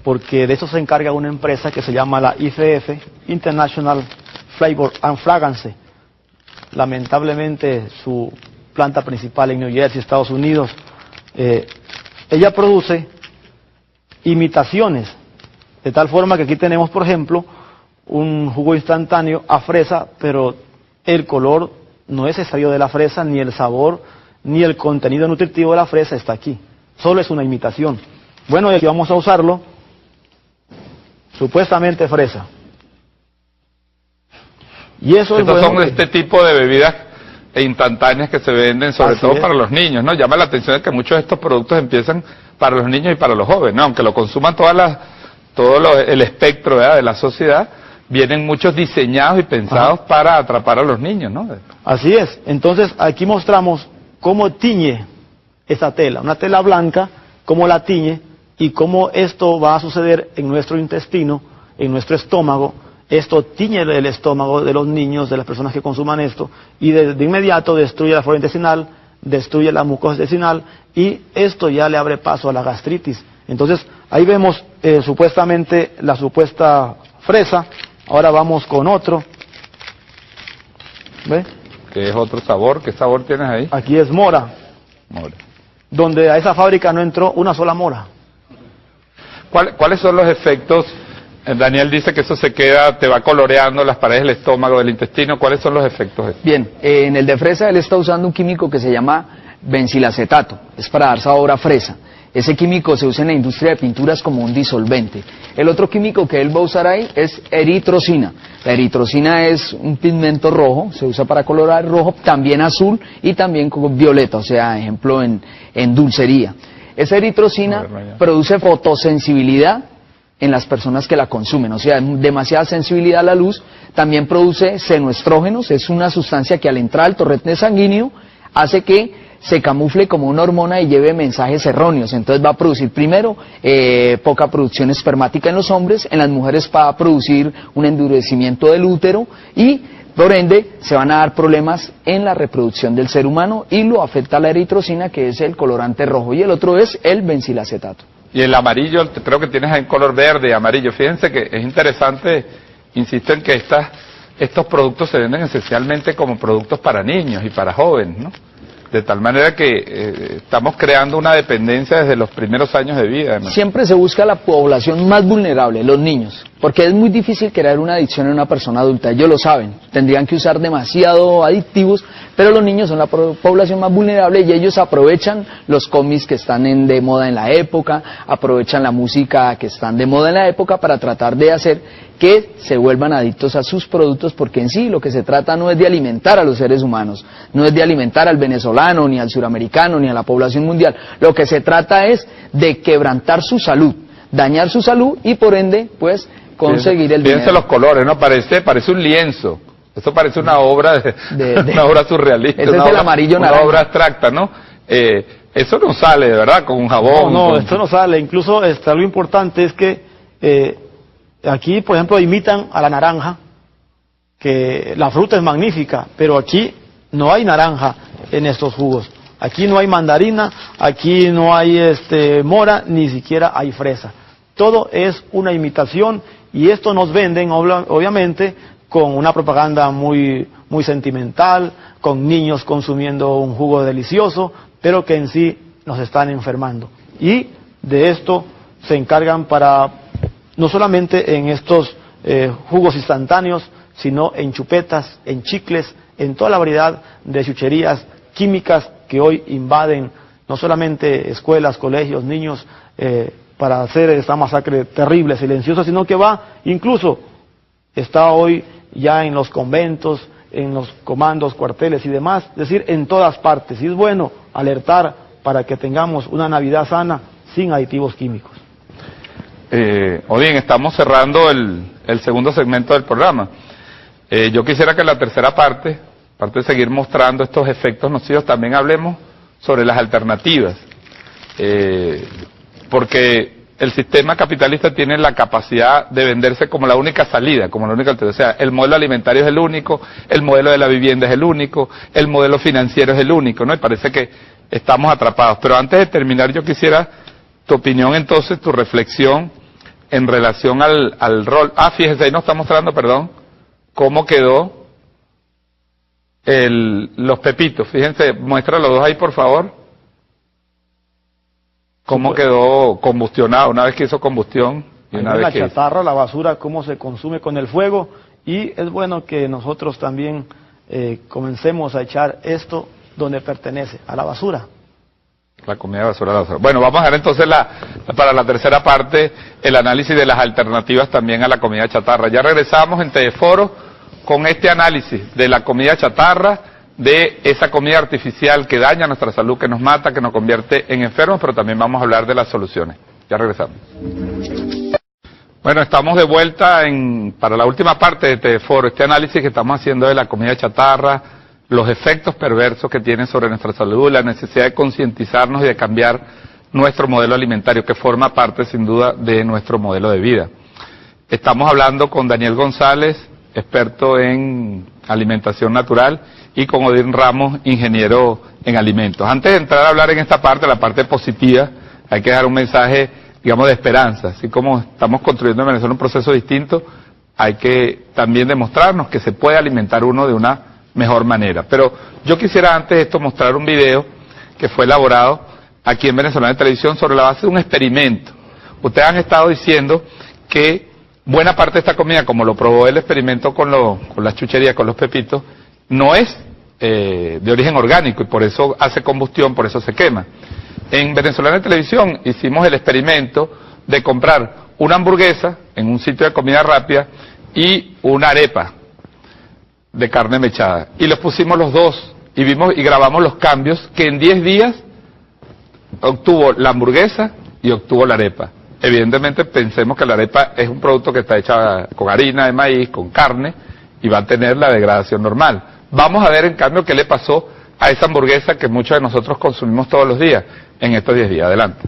B: porque de eso se encarga una empresa que se llama la IFF, International Flavor and Fragrance. Lamentablemente su planta principal en New Jersey, Estados Unidos, ella produce imitaciones, de tal forma que aquí tenemos, por ejemplo, un jugo instantáneo a fresa, pero el color no es extraído de la fresa, ni el sabor, ni el contenido nutritivo de la fresa está aquí. Solo es una imitación. Bueno, y aquí vamos a usarlo, supuestamente fresa. Y eso
A: Estos son este tipo de bebidas instantáneas que se venden, sobre todo para los niños, ¿no? Llama la atención que muchos de estos productos empiezan para los niños y para los jóvenes, ¿no? Aunque lo consuman todo el espectro, ¿verdad?, de la sociedad, vienen muchos diseñados y pensados para atrapar a los niños, ¿no?
B: Así es. Entonces, aquí mostramos cómo tiñe esa tela, una tela blanca, cómo la tiñe y cómo esto va a suceder en nuestro intestino, en nuestro estómago. Esto tiñe el estómago de los niños, de las personas que consuman esto, y de inmediato destruye la flora intestinal, destruye la mucosa intestinal, y esto ya le abre paso a la gastritis. Entonces, ahí vemos supuestamente la supuesta fresa. Ahora vamos con otro. ¿Ve?
A: ¿Qué es otro sabor? ¿Qué sabor tienes ahí?
B: Aquí es mora.
A: Mora.
B: Donde a esa fábrica no entró una sola mora.
A: ¿Cuáles son los efectos? Daniel dice que eso se queda, te va coloreando las paredes del estómago, del intestino. ¿Cuáles son los efectos?
C: Bien, en el de fresa él está usando un químico que se llama benzilacetato, es para dar sabor a fresa. Ese químico se usa en la industria de pinturas como un disolvente. El otro químico que él va a usar ahí es eritrocina. La eritrocina es un pigmento rojo, se usa para colorar rojo, también azul y también con violeta, o sea, ejemplo en dulcería. Esa eritrocina produce fotosensibilidad en las personas que la consumen, o sea, demasiada sensibilidad a la luz. También produce senoestrógenos, es una sustancia que al entrar al torrente sanguíneo hace que se camufle como una hormona y lleve mensajes erróneos. Entonces va a producir primero poca producción espermática en los hombres, en las mujeres va a producir un endurecimiento del útero y por ende se van a dar problemas en la reproducción del ser humano y lo afecta la eritrocina, que es el colorante rojo, y el otro es el benzilacetato.
A: Y el amarillo, creo que tienes en color verde y amarillo. Fíjense que es interesante, insisto en que estos productos se venden esencialmente como productos para niños y para jóvenes, ¿no? De tal manera que estamos creando una dependencia desde los primeros años de vida, ¿no?
C: Siempre se busca la población más vulnerable, los niños, porque es muy difícil crear una adicción en una persona adulta, ellos lo saben, tendrían que usar demasiado adictivos, pero los niños son la población más vulnerable y ellos aprovechan los cómics que están de moda en la época, aprovechan la música que están de moda en la época para tratar de hacer que se vuelvan adictos a sus productos, porque en sí lo que se trata no es de alimentar a los seres humanos, no es de alimentar al venezolano, ni al suramericano, ni a la población mundial. Lo que se trata es de quebrantar su salud, dañar su salud y por ende, pues, conseguir el dinero.
A: Fíjense los colores, ¿no? Parece un lienzo. Esto parece una obra una obra surrealista.
C: Ese es el amarillo naranja.
A: Una obra abstracta, ¿no? Eso no sale, de verdad, con un jabón.
B: No, esto no sale. Incluso algo importante es que aquí, por ejemplo, imitan a la naranja, que la fruta es magnífica, pero aquí no hay naranja en estos jugos. Aquí no hay mandarina, aquí no hay mora, ni siquiera hay fresa. Todo es una imitación y esto nos venden, obviamente, con una propaganda muy sentimental, con niños consumiendo un jugo delicioso, pero que en sí nos están enfermando. Y de esto se encargan para, no solamente en estos jugos instantáneos, sino en chupetas, en chicles, en toda la variedad de chucherías químicas que hoy invaden no solamente escuelas, colegios, niños, para hacer esta masacre terrible, silenciosa, sino que incluso está hoy ya en los conventos, en los comandos, cuarteles y demás, es decir, en todas partes. Y es bueno alertar para que tengamos una Navidad sana sin aditivos químicos.
A: Odín, estamos cerrando el segundo segmento del programa. Yo quisiera que en la tercera parte, aparte de seguir mostrando estos efectos nocivos, también hablemos sobre las alternativas. Porque el sistema capitalista tiene la capacidad de venderse como la única salida, como la única alternativa. O sea, el modelo alimentario es el único, el modelo de la vivienda es el único, el modelo financiero es el único, ¿no? Y parece que estamos atrapados. Pero antes de terminar, yo quisiera tu opinión entonces, tu reflexión en relación al rol. Fíjese, ahí nos está mostrando, perdón, cómo quedó los pepitos. Fíjense, muestra los dos ahí, por favor. Cómo quedó combustionado, una vez que hizo combustión y una vez
B: la
A: que
B: chatarra, la basura, cómo se consume con el fuego, y es bueno que nosotros también comencemos a echar esto donde pertenece, a la basura.
A: La comida de basura, la basura. Bueno, vamos a ver entonces para la tercera parte el análisis de las alternativas también a la comida chatarra. Ya regresamos en Teleforo con este análisis de la comida chatarra, de esa comida artificial que daña nuestra salud, que nos mata, que nos convierte en enfermos, pero también vamos a hablar de las soluciones. Ya regresamos. Bueno, estamos de vuelta para la última parte de este foro, este análisis que estamos haciendo de la comida chatarra, los efectos perversos que tiene sobre nuestra salud, la necesidad de concientizarnos y de cambiar nuestro modelo alimentario, que forma parte sin duda de nuestro modelo de vida. Estamos hablando con Daniel González, experto en alimentación natural, y con Odín Ramos, ingeniero en alimentos. Antes de entrar a hablar en esta parte, la parte positiva, hay que dejar un mensaje, digamos, de esperanza. Así como estamos construyendo en Venezuela un proceso distinto, hay que también demostrarnos que se puede alimentar uno de una mejor manera. Pero yo quisiera antes de esto mostrar un video que fue elaborado aquí en Venezolana de Televisión sobre la base de un experimento. Ustedes han estado diciendo que buena parte de esta comida, como lo probó el experimento con las chucherías, con los pepitos, no es de origen orgánico y por eso hace combustión, por eso se quema. En Venezolana de Televisión hicimos el experimento de comprar una hamburguesa en un sitio de comida rápida y una arepa de carne mechada. Y los pusimos los dos y grabamos los cambios que en 10 días obtuvo la hamburguesa y obtuvo la arepa. Evidentemente pensemos que la arepa es un producto que está hecha con harina de maíz, con carne, y va a tener la degradación normal. Vamos a ver en cambio qué le pasó a esa hamburguesa que muchos de nosotros consumimos todos los días en estos 10 días. Adelante.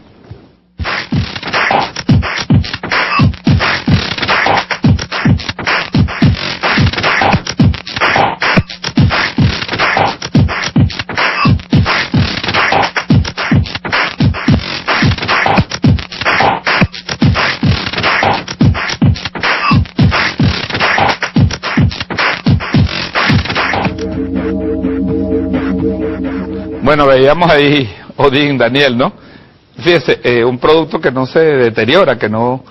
A: Bueno, veíamos ahí, Odín, Daniel, ¿no? Fíjese, un producto que no se deteriora, que no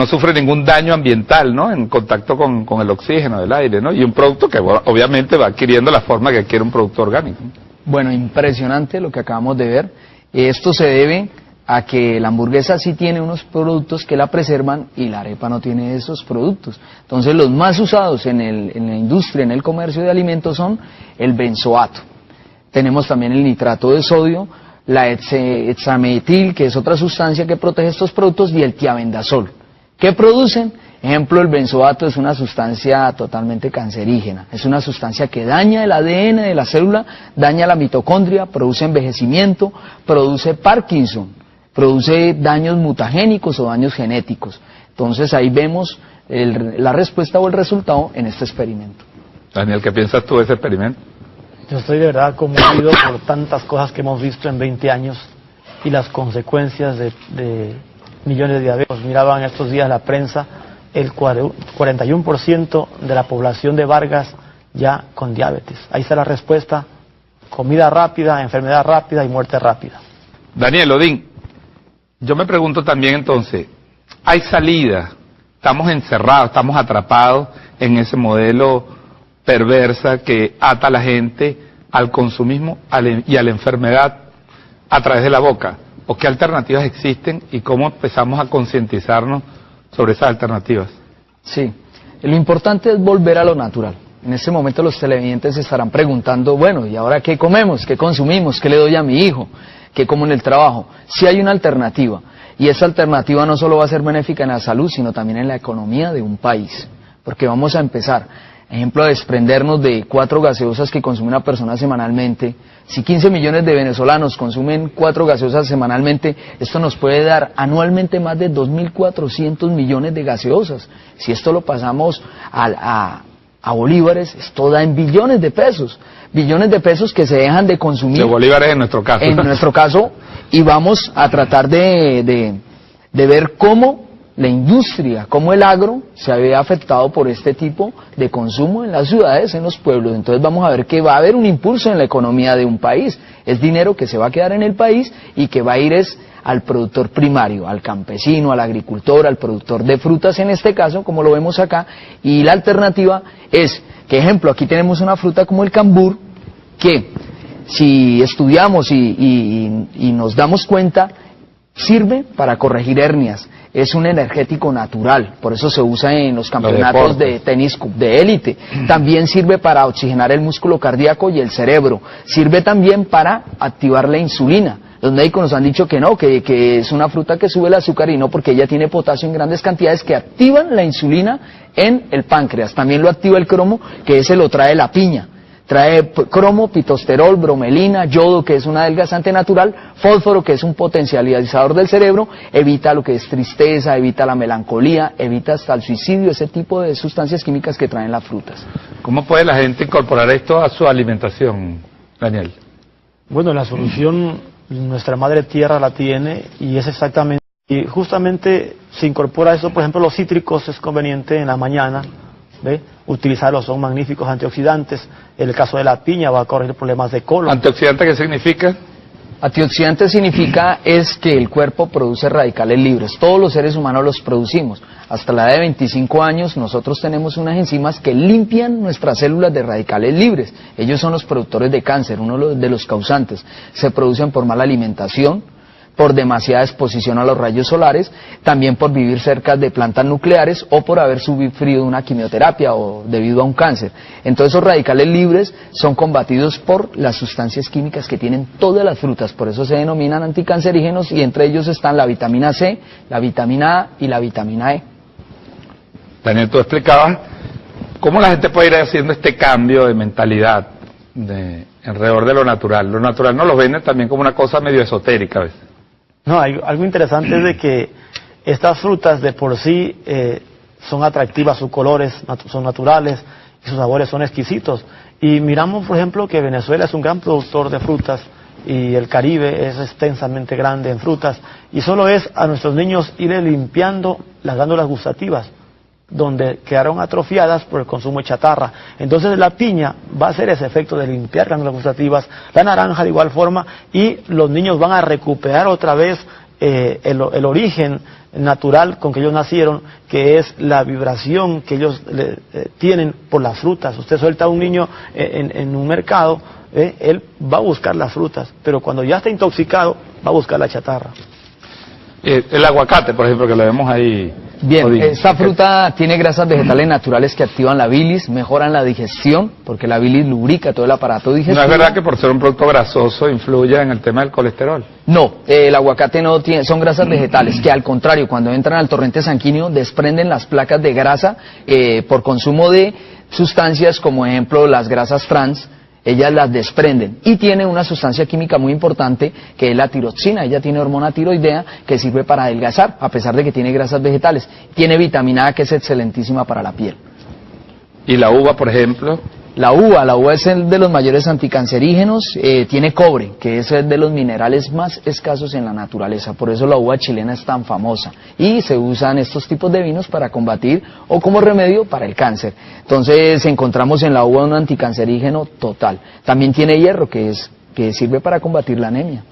A: sufre ningún daño ambiental, ¿no? En contacto con el oxígeno del aire, ¿no? Y un producto que obviamente va adquiriendo la forma que adquiere un producto orgánico.
C: Bueno, impresionante lo que acabamos de ver. Esto se debe a que la hamburguesa sí tiene unos productos que la preservan y la arepa no tiene esos productos. Entonces los más usados en la industria, en el comercio de alimentos son el benzoato. Tenemos también el nitrato de sodio, la hexametil, que es otra sustancia que protege estos productos, y el tiabendazol. ¿Qué producen? Ejemplo, el benzoato es una sustancia totalmente cancerígena. Es una sustancia que daña el ADN de la célula, daña la mitocondria, produce envejecimiento, produce Parkinson, produce daños mutagénicos o daños genéticos. Entonces ahí vemos la respuesta o el resultado en este experimento.
A: Daniel, ¿qué piensas tú de ese experimento?
B: Yo estoy de verdad conmovido por tantas cosas que hemos visto en 20 años y las consecuencias de millones de diabéticos. Miraba en estos días la prensa, el 41% de la población de Vargas ya con diabetes. Ahí está la respuesta: comida rápida, enfermedad rápida y muerte rápida.
A: Daniel, Odín, yo me pregunto también entonces, ¿hay salida? Estamos encerrados, estamos atrapados en ese modelo perversa que ata a la gente al consumismo y a la enfermedad a través de la boca. ¿O qué alternativas existen y cómo empezamos a concientizarnos sobre esas alternativas?
C: Sí, lo importante es volver a lo natural. En este momento los televidentes se estarán preguntando, bueno, ¿y ahora qué comemos? ¿Qué consumimos? ¿Qué le doy a mi hijo? ¿Qué como en el trabajo? Sí hay una alternativa, y esa alternativa no solo va a ser benéfica en la salud, sino también en la economía de un país, porque vamos a empezar. Ejemplo, a desprendernos de 4 gaseosas que consume una persona semanalmente. Si 15 millones de venezolanos consumen 4 gaseosas semanalmente, esto nos puede dar anualmente más de 2.400 millones de gaseosas. Si esto lo pasamos a bolívares, esto da en billones de pesos que se dejan de consumir.
A: De bolívares en nuestro caso.
C: En nuestro caso, y vamos a tratar de ver cómo la industria, como el agro, se ve afectado por este tipo de consumo en las ciudades, en los pueblos. Entonces vamos a ver que va a haber un impulso en la economía de un país. Es dinero que se va a quedar en el país y que va a ir al productor primario, al campesino, al agricultor, al productor de frutas en este caso, como lo vemos acá. Y la alternativa es que, ejemplo, aquí tenemos una fruta como el cambur, que si estudiamos y nos damos cuenta, sirve para corregir hernias. Es un energético natural, por eso se usa en los campeonatos de tenis de élite. También sirve para oxigenar el músculo cardíaco y el cerebro. Sirve también para activar la insulina. Los médicos nos han dicho que no, que es una fruta que sube el azúcar y no, porque ella tiene potasio en grandes cantidades que activan la insulina en el páncreas. También lo activa el cromo, que ese lo trae la piña. Trae cromo, pitosterol, bromelina, yodo, que es un adelgazante natural, fósforo, que es un potencializador del cerebro, evita lo que es tristeza, evita la melancolía, evita hasta el suicidio, ese tipo de sustancias químicas que traen las frutas.
A: ¿Cómo puede la gente incorporar esto a su alimentación, Daniel?
B: Bueno, la solución nuestra madre tierra la tiene y es exactamente, y justamente se incorpora eso, por ejemplo, los cítricos es conveniente en la mañana, ¿ve? Utilizarlos, son magníficos antioxidantes. En el caso de la piña va a corregir problemas de colon.
A: ¿Antioxidante qué significa?
C: Antioxidante significa es que el cuerpo produce radicales libres. Todos los seres humanos los producimos. Hasta la edad de 25 años nosotros tenemos unas enzimas que limpian nuestras células de radicales libres. Ellos son los productores de cáncer, uno de los causantes. Se producen por mala alimentación, por demasiada exposición a los rayos solares, también por vivir cerca de plantas nucleares o por haber sufrido una quimioterapia o debido a un cáncer. Entonces esos radicales libres son combatidos por las sustancias químicas que tienen todas las frutas, por eso se denominan anticancerígenos y entre ellos están la vitamina C, la vitamina A y la vitamina E.
A: Daniel, tú explicabas cómo la gente puede ir haciendo este cambio de mentalidad alrededor de lo natural. Lo natural no lo venden también como una cosa medio esotérica a veces.
B: No, algo interesante es de que estas frutas de por sí son atractivas, sus colores son naturales y sus sabores son exquisitos. Y miramos, por ejemplo, que Venezuela es un gran productor de frutas y el Caribe es extensamente grande en frutas y solo es a nuestros niños ir limpiando las glándulas gustativas donde quedaron atrofiadas por el consumo de chatarra. Entonces la piña va a hacer ese efecto de limpiar glándulas gustativas, la naranja de igual forma, y los niños van a recuperar otra vez el origen natural con que ellos nacieron, que es la vibración que ellos tienen por las frutas. Usted suelta a un niño en un mercado, él va a buscar las frutas, pero cuando ya está intoxicado, va a buscar la chatarra.
A: El aguacate, por ejemplo, que lo vemos ahí.
C: Bien, esta fruta tiene grasas vegetales naturales que activan la bilis, mejoran la digestión, porque la bilis lubrica todo el aparato digestivo.
A: ¿No es verdad que por ser un producto grasoso influye en el tema del colesterol?
C: No, el aguacate no tiene, son grasas vegetales, que al contrario, cuando entran al torrente sanguíneo desprenden las placas de grasa por consumo de sustancias como ejemplo las grasas trans. Ellas las desprenden y tiene una sustancia química muy importante que es la tiroxina. Ella tiene hormona tiroidea que sirve para adelgazar, a pesar de que tiene grasas vegetales. Tiene vitamina A que es excelentísima para la piel.
A: ¿Y la uva, por ejemplo?
C: La uva es el de los mayores anticancerígenos, tiene cobre, que es el de los minerales más escasos en la naturaleza, por eso la uva chilena es tan famosa, y se usan estos tipos de vinos para combatir o como remedio para el cáncer. Entonces encontramos en la uva un anticancerígeno total. También tiene hierro, que sirve para combatir la anemia.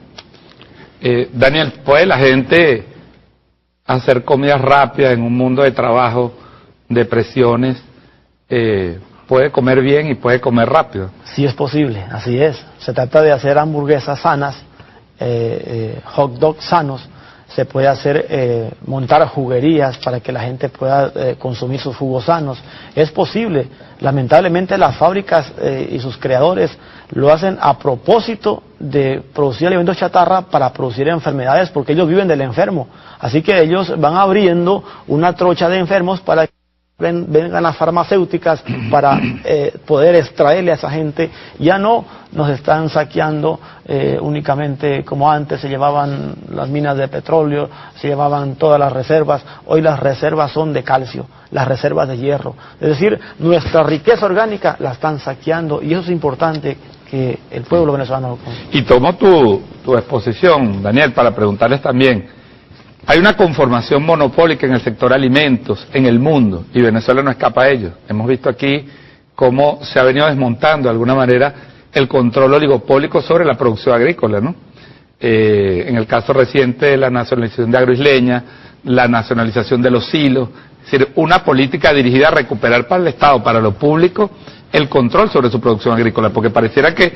A: Daniel, ¿puede la gente hacer comidas rápidas en un mundo de trabajo, de presiones? Puede comer bien y puede comer rápido.
B: Sí es posible, así es. Se trata de hacer hamburguesas sanas, hot dogs sanos. Se puede hacer, montar juguerías para que la gente pueda consumir sus jugos sanos. Es posible. Lamentablemente las fábricas y sus creadores lo hacen a propósito de producir alimentos chatarra para producir enfermedades, porque ellos viven del enfermo. Así que ellos van abriendo una trocha de enfermos para que vengan las farmacéuticas para poder extraerle a esa gente. Ya no nos están saqueando únicamente como antes, se llevaban las minas de petróleo, se llevaban todas las reservas. Hoy las reservas son de calcio, las reservas de hierro. Es decir, nuestra riqueza orgánica la están saqueando y eso es importante que el pueblo venezolano lo conozca.
A: Y tomo tu exposición, Daniel, para preguntarles también. Hay una conformación monopólica en el sector alimentos en el mundo y Venezuela no escapa a ello. Hemos visto aquí cómo se ha venido desmontando de alguna manera el control oligopólico sobre la producción agrícola, ¿no? En el caso reciente de la nacionalización de Agroisleña, la nacionalización de los silos, es decir, una política dirigida a recuperar para el Estado, para lo público, el control sobre su producción agrícola, porque pareciera que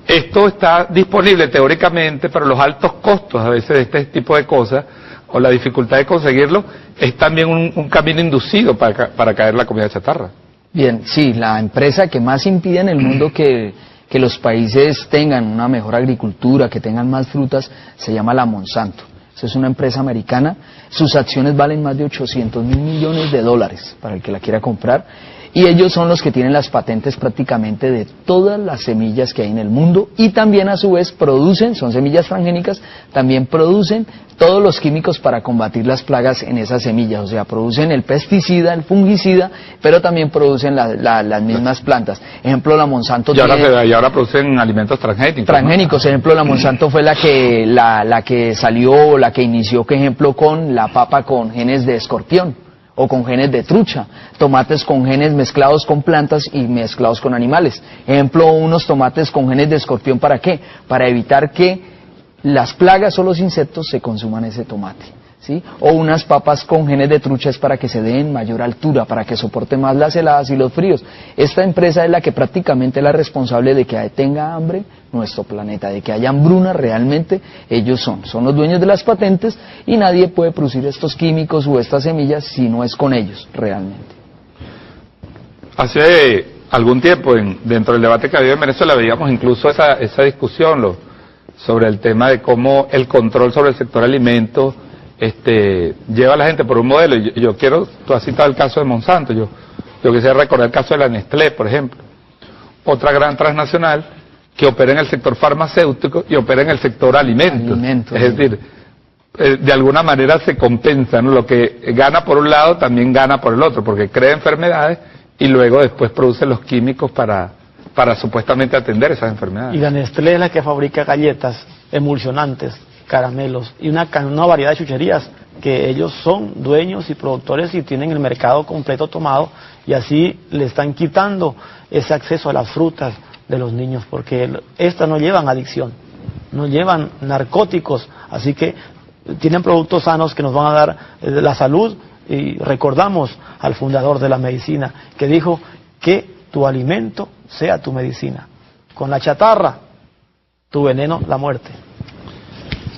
A: esto está disponible teóricamente, pero los altos costos a veces de este tipo de cosas o la dificultad de conseguirlo, es también un camino inducido para caer la comida chatarra.
C: Bien, sí, la empresa que más impide en el mundo que que los países tengan una mejor agricultura, que tengan más frutas, se llama la Monsanto. Esa es una empresa americana, sus acciones valen más de 800.000 millones de dólares para el que la quiera comprar, y ellos son los que tienen las patentes prácticamente de todas las semillas que hay en el mundo, y también a su vez producen, son semillas transgénicas, también producen todos los químicos para combatir las plagas en esas semillas, o sea, producen el pesticida, el fungicida, pero también producen las mismas plantas. Ejemplo, la Monsanto
A: y ahora producen alimentos transgénicos.
C: Transgénicos, ¿no? Ejemplo, la Monsanto fue la que salió, la que inició, por ejemplo, con la papa con genes de escorpión, o con genes de trucha, tomates con genes mezclados con plantas y mezclados con animales. Ejemplo, unos tomates con genes de escorpión, ¿para qué? Para evitar que las plagas o los insectos se consuman ese tomate, ¿sí? O unas papas con genes de trucha es para que se den mayor altura, para que soporte más las heladas y los fríos. Esta empresa es la que prácticamente es la responsable de que tenga hambre nuestro planeta, de que haya hambruna realmente. Ellos son los dueños de las patentes, y nadie puede producir estos químicos o estas semillas si no es con ellos realmente.
A: Hace algún tiempo, dentro del debate que había en Venezuela, veíamos incluso esa discusión sobre el tema de cómo el control sobre el sector alimentos lleva a la gente por un modelo. Yo quiero, tú has citado el caso de Monsanto, yo quisiera recordar el caso de la Nestlé, por ejemplo, otra gran transnacional que opera en el sector farmacéutico y opera en el sector alimentos. Es decir, de alguna manera se compensa, ¿no? Lo que gana por un lado también gana por el otro, porque crea enfermedades y luego después produce los químicos para supuestamente atender esas enfermedades.
B: Y la Nestlé es la que fabrica galletas, emulsionantes, caramelos y una variedad de chucherías, que ellos son dueños y productores y tienen el mercado completo tomado, y así le están quitando ese acceso a las frutas de los niños, porque estas no llevan adicción, no llevan narcóticos, así que tienen productos sanos que nos van a dar la salud. Y recordamos al fundador de la medicina, que dijo que tu alimento sea tu medicina, con la chatarra, tu veneno, la muerte.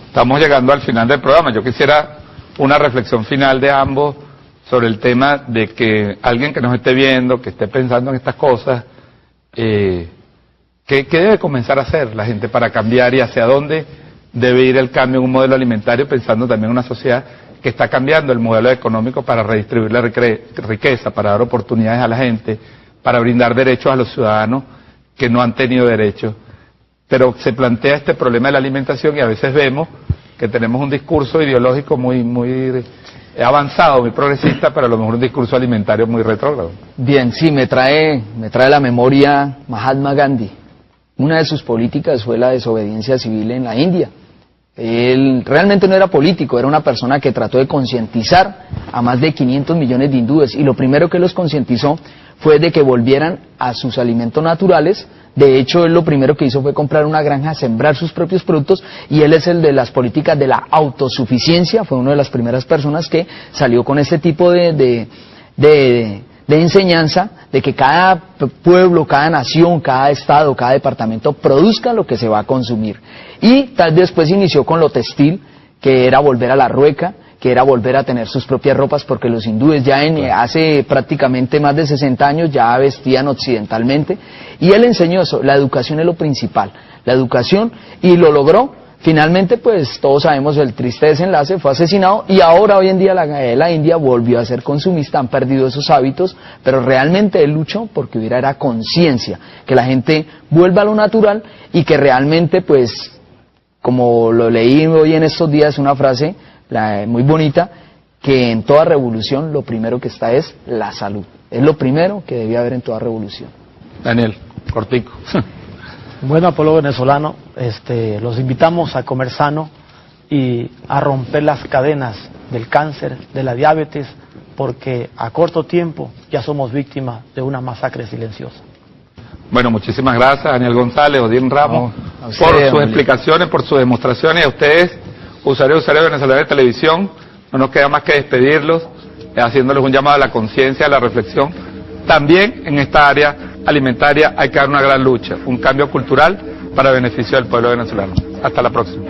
A: Estamos llegando al final del programa. Yo quisiera una reflexión final de ambos sobre el tema de que alguien que nos esté viendo, que esté pensando en estas cosas, ¿qué debe comenzar a hacer la gente para cambiar, y hacia dónde debe ir el cambio en un modelo alimentario, pensando también en una sociedad que está cambiando el modelo económico para redistribuir la riqueza, para dar oportunidades a la gente, para brindar derechos a los ciudadanos que no han tenido derechos? Pero se plantea este problema de la alimentación, y a veces vemos que tenemos un discurso ideológico muy avanzado, muy progresista, pero a lo mejor un discurso alimentario muy retrógrado.
C: Bien, sí, me trae a la memoria Mahatma Gandhi. Una de sus políticas fue la desobediencia civil en la India. Él realmente no era político, era una persona que trató de concientizar a más de 500 millones de hindúes, y lo primero que los concientizó fue de que volvieran a sus alimentos naturales. De hecho, él lo primero que hizo fue comprar una granja, sembrar sus propios productos, y él es el de las políticas de la autosuficiencia. Fue una de las primeras personas que salió con este tipo de enseñanza, de que cada pueblo, cada nación, cada estado, cada departamento produzca lo que se va a consumir. Y tal después inició con lo textil, que era volver a la rueca, que era volver a tener sus propias ropas, porque los hindúes ya hace prácticamente más de 60 años ya vestían occidentalmente, y él enseñó eso. La educación es lo principal, la educación, y lo logró. Finalmente, pues todos sabemos el triste desenlace, fue asesinado, y ahora hoy en día la India volvió a ser consumista, han perdido esos hábitos, pero realmente él luchó porque hubiera conciencia, que la gente vuelva a lo natural, y que realmente, pues, como lo leí hoy en estos días, una frase muy bonita, que en toda revolución lo primero que está es la salud. Es lo primero que debía haber en toda revolución.
A: Daniel, cortico.
B: Bueno, al pueblo venezolano, los invitamos a comer sano y a romper las cadenas del cáncer, de la diabetes, porque a corto tiempo ya somos víctimas de una masacre silenciosa.
A: Bueno, muchísimas gracias, Daniel González, Odín Ramos, por sus explicaciones, por sus demostraciones. A ustedes, usuarios de Venezolana de Televisión, no nos queda más que despedirlos, haciéndoles un llamado a la conciencia, a la reflexión. También en esta área alimentaria hay que dar una gran lucha, un cambio cultural para beneficio del pueblo venezolano. Hasta la próxima.